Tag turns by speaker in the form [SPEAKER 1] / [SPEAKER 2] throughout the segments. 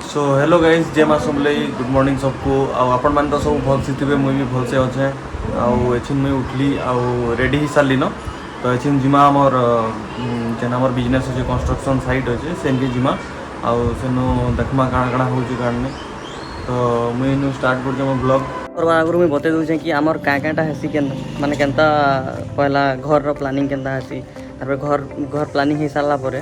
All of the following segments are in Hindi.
[SPEAKER 1] सो हेलो गाइस जय माँ समलई गुड मॉर्निंग सबको आपण मैंने तो सब भल सी थे मुझे भी भलसे अच्छे आउ मुई उठली आउ रेडी ही सारी न तो ये जिमा आमर जेन आमर बिजनेस अच्छे कंस्ट्रक्शन साइट अच्छे सेनके जिमा आउ सेनु देखमा काଣା काଣା होची काणे तो मुई नु स्टार्ट कर ब्लॉग
[SPEAKER 2] और आगु मुझे बते दूचे कि आमर क्या हेसी के माने केनता पहला घर रो प्लानिंग केनता हेसी तार घर घर प्लानिंग हो सारा पर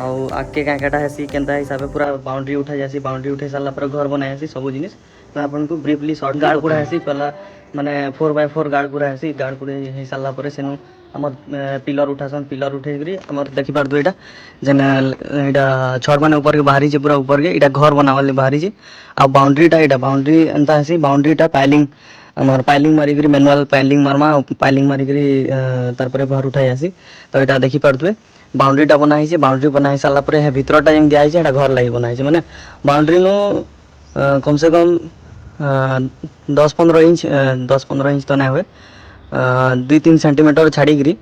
[SPEAKER 2] आउ आगे क्या हेसी केनता हिसाब पूरा बाउंड्री उठा जासी बाउंड्री उठे सारा पर घर बनासी सब जिनिस तो आपन को ब्रीफली शॉर्ट गार्ड पूरा हेसी पहला माने 4x4 गार्ड पूरा हेसी गार्ड पूरे हो सारा पर सेनु आमर पिलर उठासन पिलर उठे आमर देखि पारदो एटा जेन एटा छड़ माने ऊपर के बाहरी जे पूरा ऊपर के एटा घर बनावले बाहरी जे आ बाउंड्रीटा एटा बाउंड्री एंता हेसी बाउंड्रीटा पाइलिंग आमर पाइलिंग मारिकरी मैनुअल पाइलिंग मारमा पाइलिंग मारिकरी तार पर घर उठाई आसी तो एटा देखि पारदो बाउंड्रीटा बनाई छे बाउंड्री बनाई साला पर है भितरटा जेन दिया छे एटा घर लागि बनाई छे माने बाउंड्री नो कम से कम 10-15 इंच तो ना हुए 2-3 सेंटीमीटर छाड़ीकरी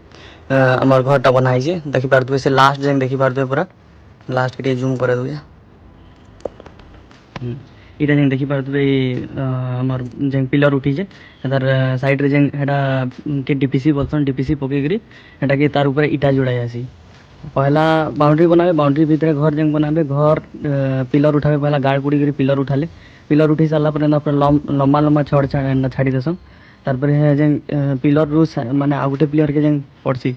[SPEAKER 2] आमर घरटा बनाई छे देखि पारदो से लास्ट जेन देखि पारदो पूरा लास्ट के जूम करे दो इटा जेन देखि पारदो आमर जेन पिलर उठी छे तार साइड रे जेन हेडा के डीपीसी बोलसन डीपीसी पकेकरी हेडा के तार ऊपर इटा जोड़ाई आसी पहला बाउंड्री बनावे बाउंड्री भीतर घर जेन बनावे घर पिलर उठावे पहला गाड़ कुड़ी करी पिलर उठी सारा पर लंबा लंबा छड़ छाड़ी देसन तार पर जेन पिलर रु माने आ गुटे पिलर के जेन पड़सी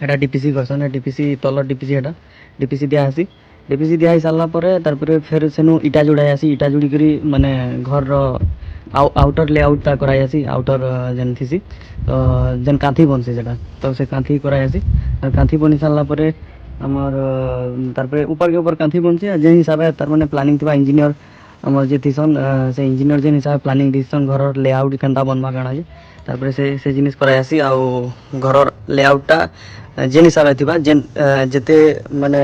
[SPEAKER 2] हेडा डीपीसी करसन डीपीसी तलर डीपीसी हेडा डीपीसी दिया आसी डीपीसी दिया सारा पर तार पर फिर सेनु इटा जोड़ाई आसी इटा जोड़ी करी माने घर रो आउटर लेआउट ता कराई आसी आउटर जेन थीसी तो जेन कांथी बनसी जेटा तो से कांथी कराई आसी कांथी बनी सारा पर आमर तार पर ऊपर के ऊपर कांथी बनसी जे हिसाब तार माने प्लानिंग थिबा इंजीनियर आमर जे थीसन से इंजीनियर जेन हिसाब प्लानिंग दिसन घर लेआउट केनता बनवा काଣା जे तार पर से जिनिस कराई आसी आ घर लेआउटटा जेन हिसाब थिबा जेन जेते माने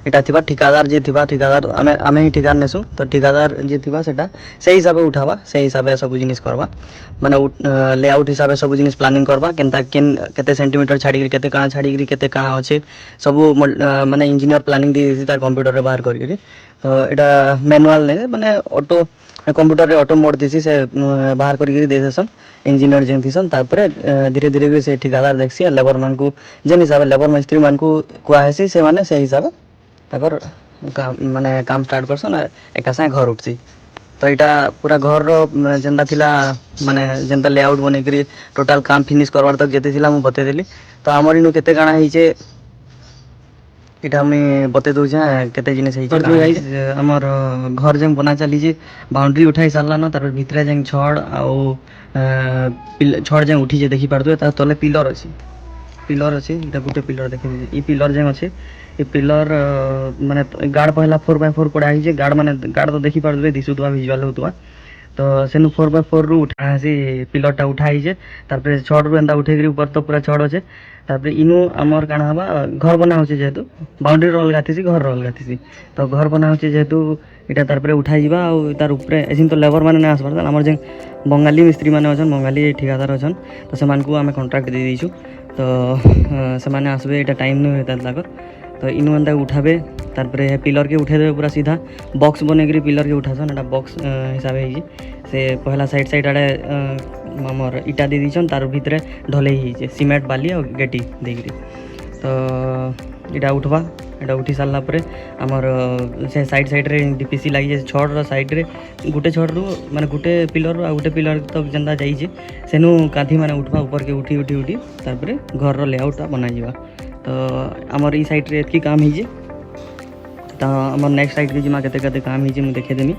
[SPEAKER 2] एटा थिबा ठिकादार जे थिबा ठिकादार आमे ही ठिकादार नेसु तो ठिकादार जे थिबा सेटा से हिसाब उठावा से हिसाब सब जिनिस करवा माने लेआउट हिसाब सब जिनिस प्लानिंग करवा केनता केन केते सेंटीमीटर छाड़ी केते काଣା छाड़ी केते काଣା अछि सब माने इंजीनियर प्लानिंग दी तार कंप्यूटर रे बाहर करी तो एटा मैनुअल ने माने ऑटो कंप्यूटर रे ऑटो मोड दिसी से बाहर करी दे देसन इंजीनियर जेन थीसन तार पर धीरे धीरे से ठिकादार देखसी लेबर मान को जेन हिसाब लेबर मिस्त्री मान को कुआ हेसी से माने से हिसाब ताकर माने काम स्टार्ट करसन एका साथ घर उठसी तो यहाँ पूरा घर रो जेनता थिला माने जेनता लेआउट बने करी टोटल काम फिनिश करवार तक जेते थिला मु बते देली तो हमर इनु केते काଣା हिचे इटा मैं बते दउ जा केते जिनिस हिचे तो गाइस हमर घर जेन बना चली जे बाउंड्री उठाई सारला न तार भीतर जेन छड़ आ छड़ जेन उठी जे देखि पारदो ता तले पिलर अछि इटा गुटे पिलर देखि ई पिलर जेन अछि ये पिलर माने गार्ड पहला 4x4 पड़ा है गार्ड माने गार्ड तो देखि पारदे दिसुतवा विजुअल होतवा तो सेनु 4x4 रु उठा से पिलरटा उठाई जे तार पर छड़ रु एंदा उठे करी ऊपर तो पूरा छड़ अछि तार पर इनु हमर काना हबा घर बना होचे जेतु बाउंड्री रोल गाथिसी घर रोल गाथिसी तो घर बना होचे जेतु इटा तार पर उठाई जिबा और तार ऊपर एसिन तो लेबर माने ना आसबार हमर जे बंगाली मिस्त्री माने अछन बंगाली ठेकेदार अछन तो से मान को हमें कॉन्ट्रैक्ट दे दिछु तो से माने आसबे एटा टाइम न होता ताकर तो इनु एंता उठाबे तार पर पिलर के उठे देबे पूरा सीधा बॉक्स बने करी पिलर के उठासन एटा बॉक्स हिसाब है से पहला साइड आड़े हमर इटा दे दीछन तार भीतर ढले ही सीमेंट बाली और गेटी देकरी तो इटा उठवा एटा उठी सारला पर हमर से साइड रे डीपीसी लागि जे छड़ रो साइड रे गुटे छड़ रु माने गुटे पिलर आ गुटे पिलर तक जेंदा जाई जे सेनु कांधी माने उठवा ऊपर के उठी तार पर घर रो लेआउट बना जिवा तो आमर ई साइड रे एतकी काम हिजे तो आमर नेक्स्ट साइड के जिमा केते केते काम हिजे मु देखे देमी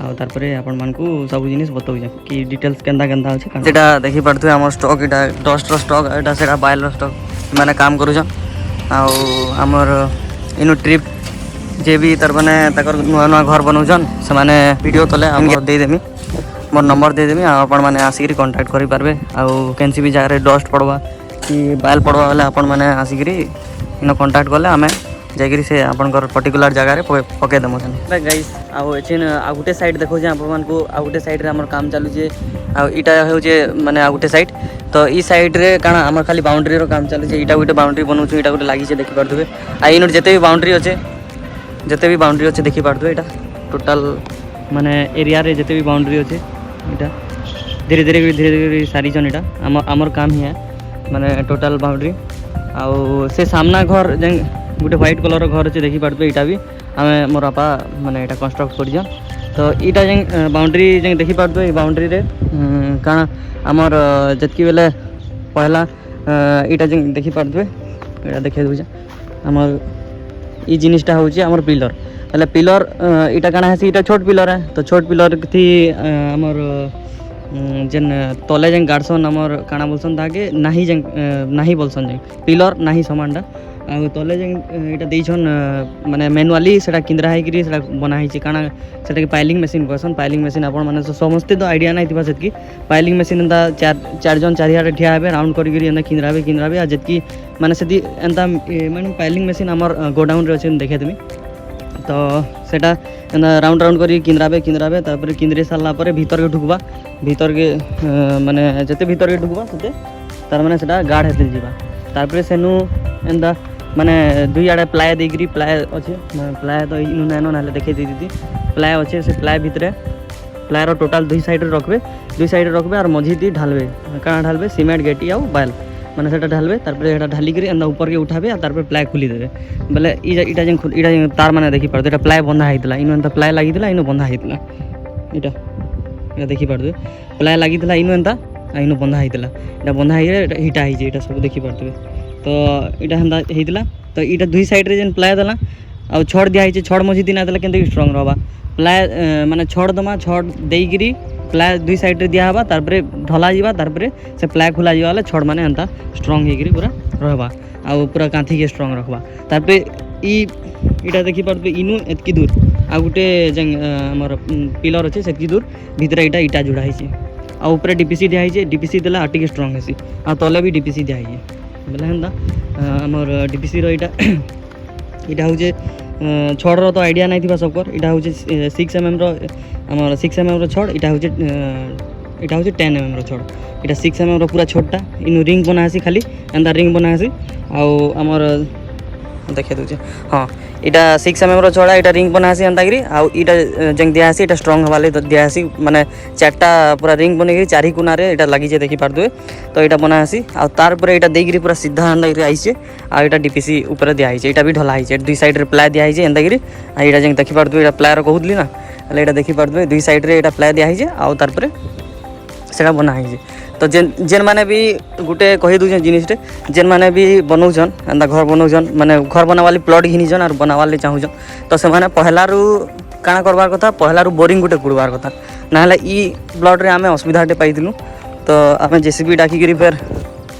[SPEAKER 2] आ तार पर आपण मान को सब जिनिस बतौ जा कि डिटेल्स केंदा केंदा अछि जेटा देखि पड़तु हमर स्टॉक एटा डस्ट रो स्टॉक एटा सेटा बाइल रो स्टॉक माने काम करू छ आ हमर इनु ट्रिप जे भी तार माने तकर नुआ नुआ घर बनौछन से माने वीडियो तले हम दे देमी मोर नंबर दे देमी आपण माने आसीकरी कांटेक्ट करि पारबे आ केनसी भी जगह रे डस्ट पड़वा कि बाइल पड़वा वाले आपण माने आसीकरी इनो कांटेक्ट करले हमें जागिरी से आपनकर पर्टिकुलर जगह रे पके दमु छन गाइस आउ एछिन आ गुटे साइड देखो जे आपण मान को आ गुटे साइड रे हमर काम चालू जे आ इटा हो जे माने आ गुटे साइड तो ई साइड रे काना हमर खाली बाउंड्री रो काम चालू जे इटा गुटे बाउंड्री बनउ छु इटा गुटे लागि जे देखि पारदबे आ इनर जते भी बाउंड्री अछि देखि पारदबे इटा टोटाल माने एरिया रे जते भी बाउंड्री अच्छे इटा धीरे धीरे सारी जन इटा आमर काम ही है माने टोटाल बाउंड्री आउ से सामना घर जे गोटे व्हाइट कलर घर अच्छे देखी पार्थे इटा भी आम मोर बापा माने इटा कंस्ट्रक्ट कर तो इटा जे बाउंड्री जे देखी पार्थे बाउंड्री रे काଣା आमर जतकी बेले पहला इटा जे देखी पार्थे इटा देखे दूचे आमर ई जिनिसटा होची आमर पिलर हेल्ले पिलर इटा काଣା है इटा छोट पिलर है तो छोट पिलर थी आमर जेन तले जेन गाड़सन आमर काଣା बोलसन ताके नाही जेन नाही बोलसन जेन पिलर नाही समानटा आ तले जेन इटा देइछन माने मैनुअली सेटा किंद्रा है कि सेटा बना है काଣା सेटा के पाइलिंग मशीन कहसन पाइलिंग मशीन आपण माने समस्ते तो आइडिया नहीं थिबा सेतकी पाइलिंग मशीन एंता चार जन चारियाडे ठिया हेबे राउंड करी करी एंता किंद्राबे आ जेतकी माने सेती एंता माने पाइलिंग मशीन आमर गोडाउन रे अछि देखे तुमी तो सेटा एंता राउंड राउंड करी किंद्राबे तापर किंद्रे सारला परे भीतर के ढुकबा भीतर के माने जते भीतर के ढुकबा सेते तार माने सेटा गाढ़ हेतिल जीवा तापर सेनु एंता माने दुई आड़े प्लाय देकरी प्लाय अच्छे प्लाय तो इनु नानो नाले देखे दी प्लाय अच्छे से प्लाय भितरे प्लायर टोटाल दुई साइड रखबे और मझी दी ढालबे काଣା ढालबे सीमेंट गेटी आउ बायल माने सेटा ढालबे तारपर एटा ढाली करी एंदा ऊपर के उठाबे और तारपर प्लाय खुली देबे बोले इटा जे तार माने देखी पारदे एटा प्लाय बंधा हैतला इनु एंता प्लाय लागितला इनु बंधा हैतला इटा देखी पारदे प्लाय लागितला इनु एंता इनु बंधा हैतला एटा बंधा है हिटा है एटा सब देखी पारदे तो इटा हेंदा हेतला तो इटा दुई साइड रे जेन प्लाय दला आ छड़ दिया है छड़ मझी दिन आदला केनते स्ट्रांग रहबा प्लाय माने छड़ दमा छड़ देइगिरी प्लाय दुई साइड रे दिया हबा तारपरे ढला जीवा तारपरे से प्लाय खुला जीवा वाले छड़ माने एंता स्ट्रांग हेगिरी पूरा रहबा आ पूरा कांथी के स्ट्रांग रखबा तारपरे इटा देखि पारबे इनु एतकी दूर आ गुटे जेन हमर पिलर अछि सेतकी दूर भितरे इटा जुड़ा है आ ऊपर डीपीसी दिया है डीपीसी देला आटी के स्ट्रांग हेसी आ तले भी डीपीसी दिया है बोले हेंदा हमर डीपीसी रो इटा होचे छड़ तो आइडिया नहीं थी सबकर इटा होचे 6 mm रो हमर 6 mm रो छड़ इटा होचे 10 mm रो छड़ इटा 6 mm रो पूरा छोटा इनु रिंग बनासी खाली एंदा रिंग बनासी आउ हमर देखे दूचे हाँ इटा 6 mm रो छड़ा इटा रिंग बनासी एंदा गिरी आउ इटा जंग दियासी इटा स्ट्रांग हवाले दियासी माने चारटा पूरा रिंग बनेगी चारि कोना रे इटा लागि जे देखि पारदे तो इटा बनासी आ तार पर इटा देगिरी पूरा सीधा एंदा गिरी आइছে आ इटा डीपीसी ऊपर दिया है इटा भी ढला है दुई साइड रे प्लाय दिया है एंदा गिरी आ इटा जंग देखि पारदे इटा प्लाय रो कहउतली ना हले इटा देखि पारदे दुई साइड रे इटा प्लाय दिया है आ तार पर सेटा बना है तो जेन माने भी गुटे कहि दूछन जिनिसटे जेन माने भी बनौछन एंदा घर बनौछन माने घर बनावाली प्लॉट घिनिछन और बनावाली चाहुछन तो से माने पहलारू काଣା करबार कथा पहलारू बोरिंग गुटे कुड़बार कथा नाले ई प्लॉट रे आमे असुविधाटे पाइथिलु तो आमे जेसीबी डाकी करी फेर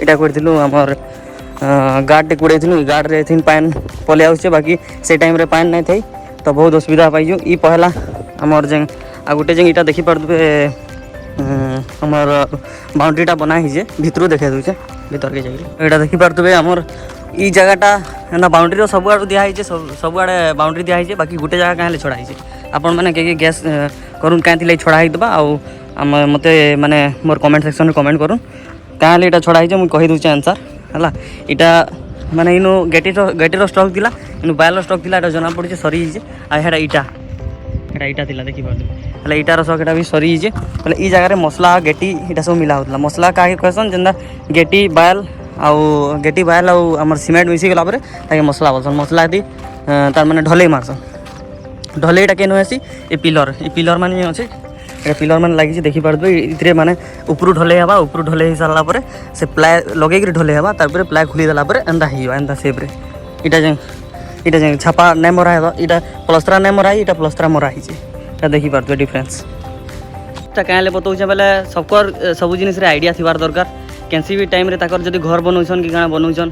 [SPEAKER 2] इटा करथिलु हमर गार्ड टे कुड़ेथिलु गार्ड रे थिन पान पले आउछे बाकी से टाइम रे पान नै थई तो बहुत असुविधा पाइजु ई पहला हमर जें आ गुटे जें इटा देखि पारदबे हमर बाउंड्रीटा बना है भितर देखे दूचे भीतर के जाइए एटा देखी पारतबे हमर ई जगहटा एना बाउंड्री सब आड़ दिया है सब आड़े बाउंड्री दिया है बाकी गोटे जगह कहाँ छड़ा है आपण मैंने के गैस करूँ कहीं छड़ा होता आम मत माने मोर कमेंट सेक्शन में कमेंट करूँ कहाँ एटा छड़ा है मुझे कही दूचे आंसर है इटा माने इनु गेटीर स्टॉक थिला इनु बायल स्टॉक थिला एटा जना पड़े सरी आ हेडा इटा थिला देखी पारतबे हेल्ले इटार सकेटा भी सरी जे बोले ई जगह मसला गेटी इटा सब मिला होता मसला काहे कहसन जेंदा गेटी बायल आउ हमर सीमेंट मिसी गला परे ताके मसला बोलसन मसला दी तार माने ढले मारसन ढलेटा केनो हेसी ए पिलर माने अछि ए पिलर माने लागि जे देखि पारबे इतरे माने ऊपर ढले हबा ऊपर ढले ही सारला परे से प्लाय लगे के ढले हबा तार परे प्लाय खुली देला परे एंदा हियो एंदा शेप रे इटा जे छापा नै मरा है इटा प्लास्टर नै मरा इटा प्लास्टर मरा ही जे देखी पार्थे डिफरेंस क्या बताऊे बोले सबकर सब जिनिस आइडिया थी दरकार कैंसी भी टाइम रे ताकर जदि घर बनौछन कि काଣା बनौछन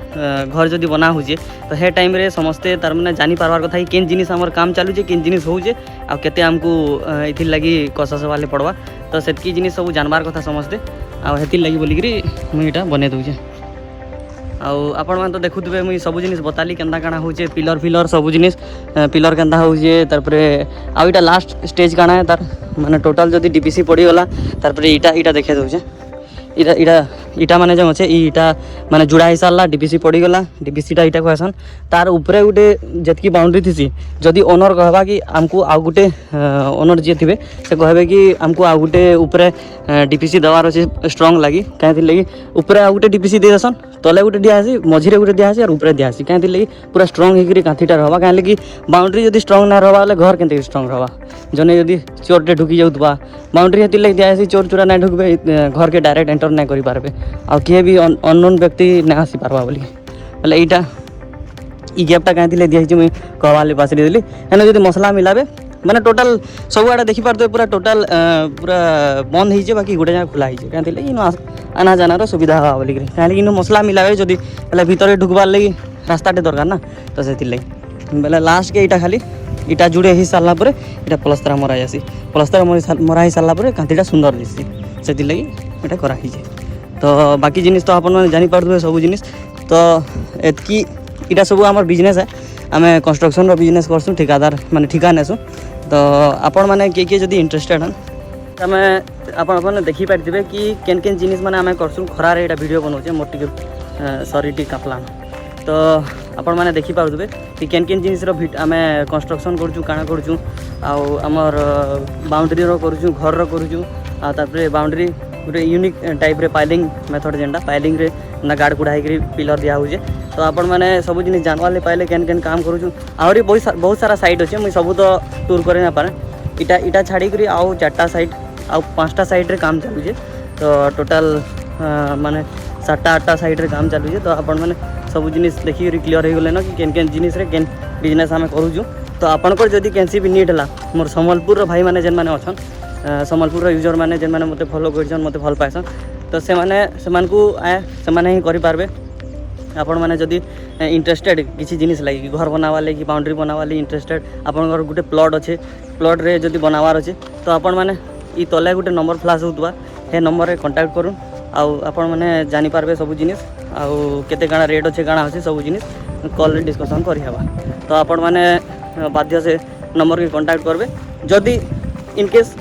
[SPEAKER 2] घर जदि बना होजे तो हे टाइम रे समस्ते तार माने जानी पारबार कथा केन जिनिस हमर काम चालू केन जिनिस होजे आ केते हमको इथिर लगी कसा सवाले पड़वा तो सेतकी जिनिस सब जानबार कथा समस्ते आ हेतिर लगी बोलिकरी मुई इटा बने दउछे आउ आपण मान तो देखुथबे मुई सब जिनिस बताली केनता काଣା होचे पिलर फिलर सब जिनिस पिलर केनता होचे तारपरे आउ इटा लास्ट स्टेज काଣା है तार माने टोटल जदि डीपीसी पड़ी गला तारपरे इटा देखे दउछे इटा इटा इटा माने जो अच्छे इटा माने जुड़ा ही सारा डीपीसी पड़ीगला डीपीसीटा इटा कहसन तार उपरे गोटे जितकी बाउंड्री थी जदि ओनर कहवा कि आमको आउ गोटे ओनर जी थे से कहे कि आमको आउ गोटे उपरे डीपीसी देवार अच्छे स्ट्रंग लगी कहीं लगी उपरे आउ गोटे डीपीसी दे देसन तले गोटे दिहासी मझीरे गोटे दिहासी और उपरे दिहासी कहीं लगी पूरा स्ट्रंग होकर कांथिटा रहा कहीं लगी बाउंड्री जदि स्ट्रंग ना रहा घर के स्ट्रंग रहा जने जदि चोरटे ढुकी जाऊा बाउंड्री हेती लगी दिहासी चोर चोरा ना ढुकबे घर के डायरेक्ट एंटर ना करि पारबे आ किए भी अननोन व्यक्ति ना आसी पारबा बोली बोले यहाँ इ गैपटा कहीं दिखाई मुझे कहवाले पास देली हेन जब मसला मिलाबे माने टोटाल सब आड़े देखी पारे पूरा टोटाल पूरा बंद हो बाकी गोटे जगह खुला हो कहीं इन आना जानार सुविधा हाँ बोलिक कहीं इन मसला मिलाबे जदि भितर ढुकबार लगी रास्ताटे दरकार ना तो से बोले लास्ट के यहाँ खाली इटा जुड़े हो सारापर यहाँ प्लस्तर मरा जासी प्लस्तर मरा हो सारापर कांथिटा सुंदर दिसी से लगी यहाँ कराई तो बाकी जिनिस तो आप जानीपारे सब जिनिस तो एतकी इटा सब आम बिजनेस है आम कंस्ट्रक्शन बिजनेस करसूँ ठिकादार माने ठिका नेसुँ तो आपण मैंने किए जब इंटरेस्टेड हन आम आपने देखिपारे कि केन केन जिनिस मैंने आम करसूँ खरारे यहाँ वीडियो बनाऊे मोर टी सरी टी कापलान तो आपण मैंने देखिपारे कि केन केन जिनिस आम कंस्ट्रक्शन करूँ काଣା करूँ आमर बाउंड्री करूँ घर करूँ आपर बाउंड्री गोटे यूनिक टाइप रे पाइलिंग मेथड जेनटा पाइलिंग रे ना गाड़ गुड़ा पिलर दिया हुए तो आपण मैंने सब जिन जानवार पाइले केन केन काम करूँ आहरी बहुत सारा साइट अच्छे मुझे सब तो टूर कर ना पारे इटा इटा छाड़ी आउ 4टा साइट आउ 5टा साइट रे काम चलुचे तो टोटाल माने 7टा 8टा साइट रे काम चलुचे तो आपण मैंने सब जिनिस देखिक क्लीयर हो गले ना कि केन केन जिनिस रे केन बिजनेस आम करूँ तो आपंकर जदि कैसी भी नीड है मोर सम्बलपुर भाई मैंने जेन मैंने अच्छन सम्बलपुर यूजर मैंने जेन मैंने मते फॉलो करछन मते भल पाइसन तो से माने ही करि पारबे आपण मैंने जदि इंटरेस्टेड किसी जिनिस लगी घर बनावा लगी बाउंड्री बनावा लगी इंटरेस्टेड आपनकर गोटे प्लॉट अच्छे प्लॉट रे जदि बनावार अच्छे तो आपण मैंने ई तले गोटे नंबर फ्लाश होतबा हे नंबर रे कांटेक्ट करूँ आउ आपण मैंने जानि पारबे सब जिनिस आउ केते काଣା रेट अच्छे काଣା अच्छे सब जिनिस कॉल रे डिस्कशन करि हेबा तो आपण मैंने बाध्य से नंबर के कांटेक्ट करबे जदि इनकेस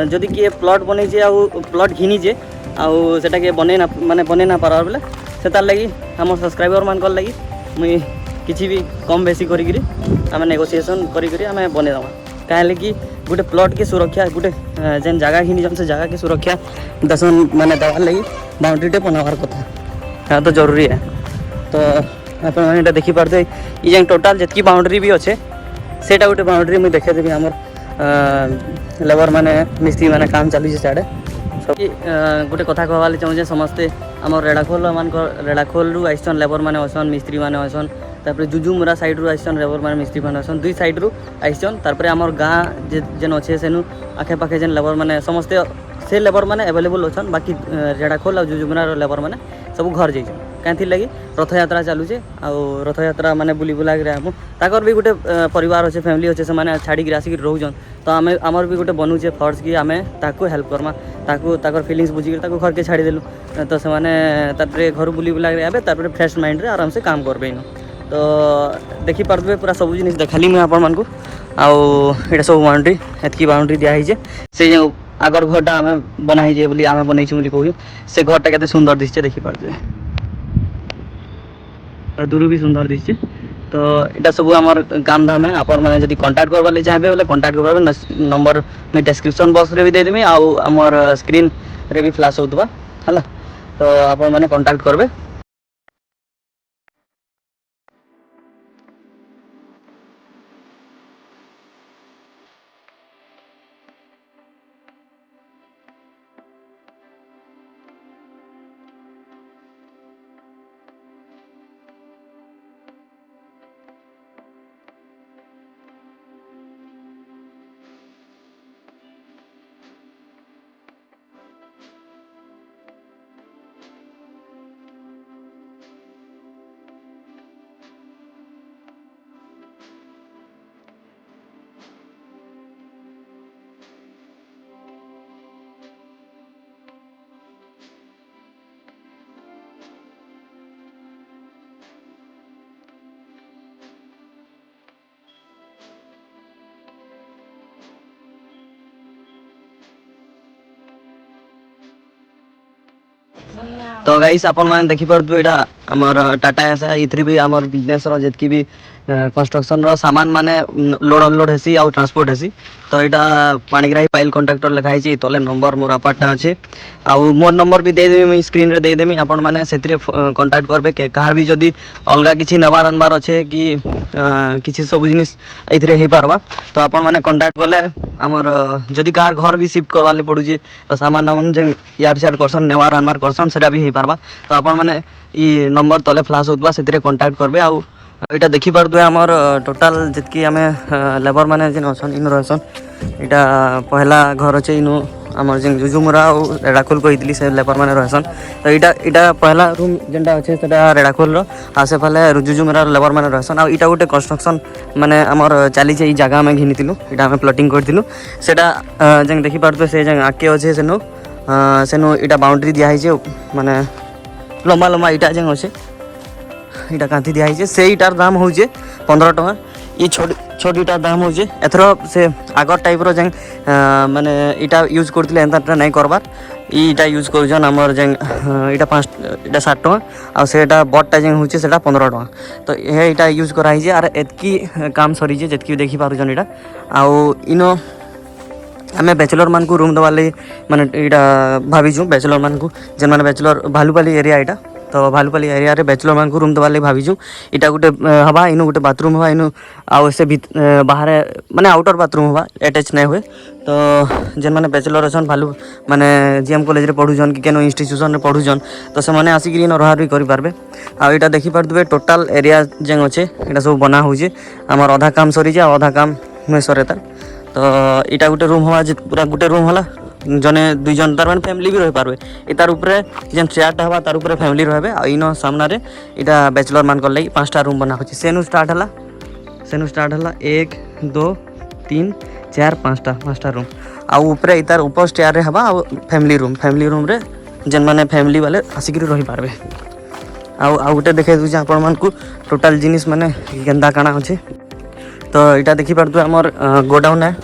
[SPEAKER 2] जदि किए प्लॉट बने आउ प्लॉट घिनीचे आउ सेटा के बने ना माने बने ना पारार बेले से तार लगी आम सब्सक्राइबर मान लगी मुई किसी भी कम बेसी करी आम नेगोशिएशन करी आम बने दमा कहीं कि गोटे प्लॉट की सुरक्षा गोटे जेन जगह घिनी से जगह की सुरक्षा दसन माने दवार लगी बाउंड्रीटे बनावार कथा हाँ तो जरूरी है तो आप देखिपारे ये टोटाल जितकी बाउंड्री भी अच्छे सेटा गोटे बाउंड्री मुझे देखेदेवी आमर लेबर माने मिस्त्री माने काम चलुचे सियाड़े सब गोटे कथा कहवाले चाहूँ समस्ते आम रेड़ाखोल रु आइसन लेबर माने असन मिस्त्री माने असन तापर जुजुमुरा साइड रु आइसन लेबर माने मिस्त्री माने असन दुई साइड रु आइसन तापर आमर गाँ जेन अच्छे सेनु आखे पाखे जेन लेबर माने समस्ते से लेबर माने अवेलेबल अछन बाकी रेड़ाखोल और जुजुमुरा लेबर माने सब घर जाइछन कहीं लगी रथ यात्रा चलुचे आउ रथ यात्रा माने बुली बुला आम ताकर भी गोटे परिवार अच्छे फैमिली अच्छे से माने छाड़ी आसिक रोजन तो आम आमर भी गोटे बनूचे फर्ज कि आम ताकू हेल्प करमा ताकर फीलिंग्स बुझिक घर के छाड़ी देलु तो से माने घर बुली बुला आबे तापर फ्रेश माइंड रे आराम से काम करबे इन तो देखी पारे पूरा सब जिनिस देखाली मुझे आपण मानकु आउ एटा सब बाउंड्री एतकी बाउंड्री दिया है से जो आगर घरटा आम बनाई बोली आम बनई कहूँ से घरटा केते सुंदर दिशे देखी पारे दूर भी सुंदर दिशे तो यहाँ सब आमर काम धाम है आपण मैंने जब कांटेक्ट करवाले चाहे बोले कांटेक्ट कर नंबर मैं डिस्क्रिप्शन बॉक्स रे भी देदेमी आमर स्क्रीन रे भी फ्लैश होतबा है तो आपण मैंने कांटेक्ट करबे। तो गाइस अपन मैंने देखी पार्थे एटा हमर टाटा एसा इथरे भी हमर बिजनेस रो जेतकी भी कंस्ट्रक्शन रो सामान माने लोड अनलोड हेसी आ ट्रांसपोर्ट हेसी तो एटा पाणीग्राही पाइल कॉन्ट्रैक्टर लिखाई छी तले नंबर मोर अपार्टटा अछि आ मोर नंबर भी दे देबी स्क्रीन रे दे देबी अपन माने सेतिरे कांटेक्ट करबे के कहार भी जदी अलगा किछि नबार अनबार अछि कि किछि सब जिनिस इथरे हे पारबा तो अपन माने कांटेक्ट करले हमर जदी कहार घर भी शिफ्ट करवाले पडु जे तो सामान नामन जे यार शेयर करसन नेवार अनबार करसन सेटा भी हे पारबा तो अपन माने ई नंबर तले फ्लैश होतबा सेतिरे कांटेक्ट करबे आ एटा देखि पारदुए हमर टोटल जितकी हमें लेबर माने जिन अछन इन रहसन एटा पहला घर अछि इनु हमर जिन जुजुमुरा रेडाखोल कहितली से लेबर माने रहसन तो एटा पहला रूम जेंटा अछि सेटा रेडाखोल रो आ से फले जुजुमुरा लेबर माने रहसन आ एटा गोटे कंस्ट्रक्शन माने हमर चाली छै ई जगह में घिनितिलु एटा हमें प्लॉटिंग करतिलु सेटा जें देखि पारदुए से जें आके अछि सेनु एटा बाउंड्री दिया है जे माने लंबा लंबा इटा जें अछि इटा कांथी दिया है से इटार दाम हो 15 टका ये छोट इटार दाम हो एथर से आगर टाइप रो जें माने इटा यूज करथिले एंता नै करबार इटा यूज करजन हमर जें इटा 5 इटा 60 टका आ सेटा बडटा जें होचे सेटा 15 टका तो हे इटा यूज करा है आर एतकी काम सरी जे जेतकी देखि पारुजन इटा आ इनो हमें बैचलर मान को रूम दवाले माने इटा भाविजु बैचलर मान को जेन माने बैचलर भालुपाली एरिया इटा तो भालुपाली एरिया रे बैचलर मान को रूम दवाले भाविजु इटा गुटे हवा इनु गुटे बाथरूम हवा इनु आ से बाहर माने आउटर बाथरूम हवा अटैच नै हुए तो जेन माने बैचलर अछन भालु माने जीएम कॉलेज रे पढुजन कि केनो इंस्टीट्यूशन रे पढुजन तो से माने आसी गिरी न रहा भी करि पारबे आ इटा देखि पारदुबे टोटल एरिया जें अछि इटा सब बना होजे हमर आधा काम सरी जे आधा काम नै सरेता तो इटा गुटे रूम हवा पूरा गुटे रूम होला जने दुई जन तार माने फैमिली भी रह पारबे ए तार ऊपर जेन चेयरटा हवा तार ऊपर फैमिली रहबे आ इनो सामना रे इटा बैचलर मान कर लई पांचटा रूम बना होची सेनु स्टार्ट हला 1 2 3 4 5टा रूम आ ऊपर इतार ऊपर स्टेयर रे हवा आ फैमिली रूम रे जेन माने फैमिली वाले आसिक रही पारबे आ गुटे देखे दु आपण मान को टोटल जिनिस माने गेंदा काना होची तो इटा देखि पारदु हमर गोडाउन है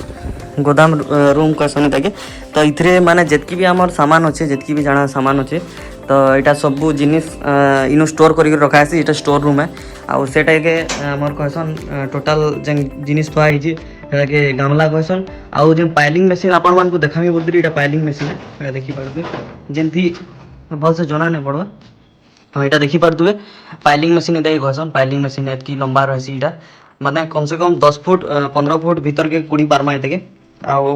[SPEAKER 2] गोदाम रूम का सने ताके तो इथरे माने जेतकी भी हमर सामान अछि जेतकी भी जाना सामान अछि तो इटा सब जिनिस इनो स्टोर करि रखा है इटा स्टोर रूम है आ सेटा के हमर कहसन टोटल जें जिनिस पा है जे के गामला कहसन आ जे पाइलिंग मशीन आपण मान को देखामी बोलदरी इटा पाइलिंग मशीन है देखि पारदु जेंती भल से जना नै पड़वा हां इटा देखि पारदु पाइलिंग मशीन दे कहसन पाइलिंग मशीन एतकी लंबा रहसी इटा माने कम से कम 10 फुट 15 फुट भीतर के कुड़ी पारमा एतके आउ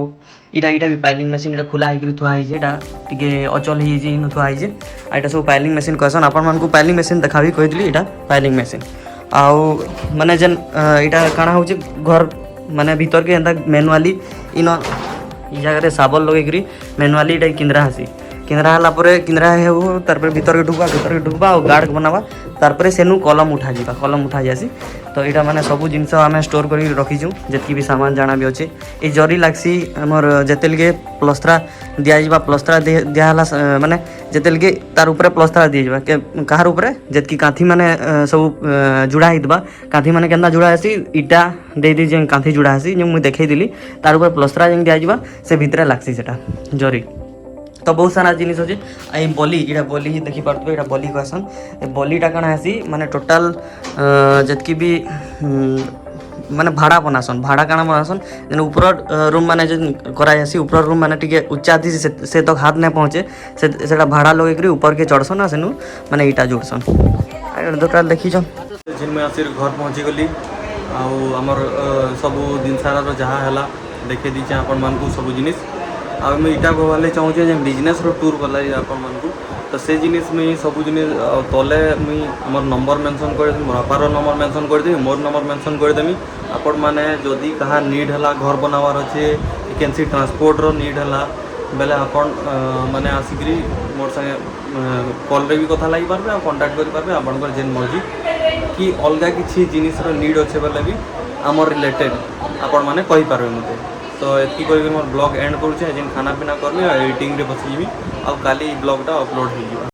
[SPEAKER 2] इटा भी पाइलिंग मशीन इटा खुला है थुआ है जेटा टिके अचल ही जे इन थुआ है जे आइटा सब पाइलिंग मशीन कहसन आपण मान को पाइलिंग मशीन देखाबी कहितली इटा पाइलिंग मशीन आउ माने जन इटा काना हो जे घर माने भीतर के एंता मैनुअली इन ई जगह रे साबल लगे करी मैनुअली इटा किंद्रा हसी किंद्रा हला परे किंद्रा हे तार पर भीतर के ढुकबा और गार्ड बनावा तार पर सेनु कलम उठा जासी तो इटा माने सब जिनस आमे स्टोर करी रखी छु जेतकी भी सामान जाना भी अछि ए जरी लागसी हमर जेतेल के प्लस्टरा दिया जिबा प्लस्टरा दिया हला माने जेतेल के तार ऊपर प्लस्टरा दिया जिबा के कहार ऊपर जेतकी कांथी माने सब जुड़ा हितबा कांथी माने केंदा जुड़ा हसी इटा दे दे जे कांथी जुड़ा हसी जे मु देखै दिली तार ऊपर प्लस्टरा जे दिया जिबा से भीतर लागसी सेटा जरी तो बहुत सारा जिनिस अच्छे आई बली इटा बली देखि पारतबे इटा बली कहसन ए बलीटा काना हसी माने टोटल जतकी भी माने भाड़ा बनासन भाड़ा काना बनासन जन ऊपर रूम माने जे कराय हसी ऊपर रूम माने टिके उच्चा थी से तक हाथ ने पहुंचे सेटा भाड़ा लगे करी ऊपर के चढ़सन आ सेनु माने इटा जोड़सन आ टोटल देखि छ
[SPEAKER 1] जिन में आसिर घर पहुंची गली आ हमर सब दिन सारा जहा हला देखे दी छ अपन मन को सब जिनिस आ मैं इटा कहवाले चाहूँ जे बिजनेस रो टूर गला अपन मन को तो से जिनिस में सब जिनिस तले मुई हमर नंबर मेंशन कर देमी मोर बापार नंबर मेंशन कर देमी मोर नंबर मेंशन कर देमी आपण माने जदी कहा नीड हला घर बनावार अच्छे कैंसी ट्रांसपोर्ट रो नीड हला बेले आपण माने आसिकरी मोर संगे कॉल रे भी कथा लागि पारबे आ कांटेक्ट करि पारबे आपनकर जेन मर्जी कि अलगा किछि जिनिस रो नीड अच्छे बेले भी हमर रिलेटेड आपण माने कहि पारबे मते तो एतकी कहि मोर ब्लॉग एंड करूछे जेन खाना पीना करबे एडिटिंग रे बसिबी आ काली ब्लॉग टा अपलोड हो